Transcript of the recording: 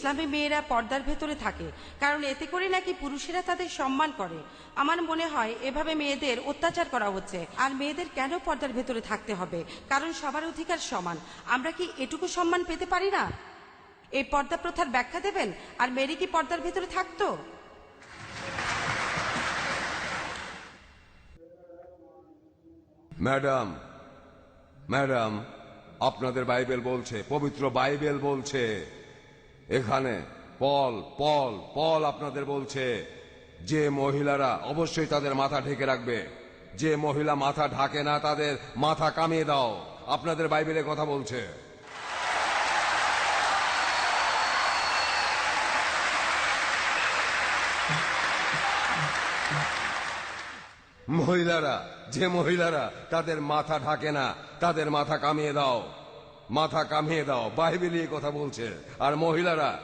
ইসলামে মেয়েরা পর্দার ভেতরে থাকে, কারণ এতে করে নাকি পুরুষেরা তাদের সম্মান করে। আমার মনে হয় এভাবে মেয়েদের অত্যাচার করা হচ্ছে। আর মেয়েদের কেন পর্দার ভেতরে থাকতে হবে? কারণ সবার অধিকার সমান। আমরা কি এটুকু সম্মান পেতে পারি না? এই পর্দা প্রথার ব্যাখ্যা দেবেন? আর মেয়েরা কি পর্দার ভেতরে থাকতো? ম্যাডাম, ম্যাডাম, আপনাদের বাইবেল বলছে, পবিত্র বাইবেল বলছে, এখানে পল পল পল আপনাদের বলছে যে মহিলারা অবশ্যই তাদের মাথা ঢেকে রাখবে। যে মহিলা মাথা ঢাকে না তাদের মাথা কামিয়ে দাও। আপনাদের বাইবেলে কথা বলছে। মহিলারা, যে মহিলারা তাদের মাথা ঢাকে না তাদের মাথা কামিয়ে দাও, মাথা কামিয়ে দাও। বাইবেলই কথা বলছে। আর মহিলারা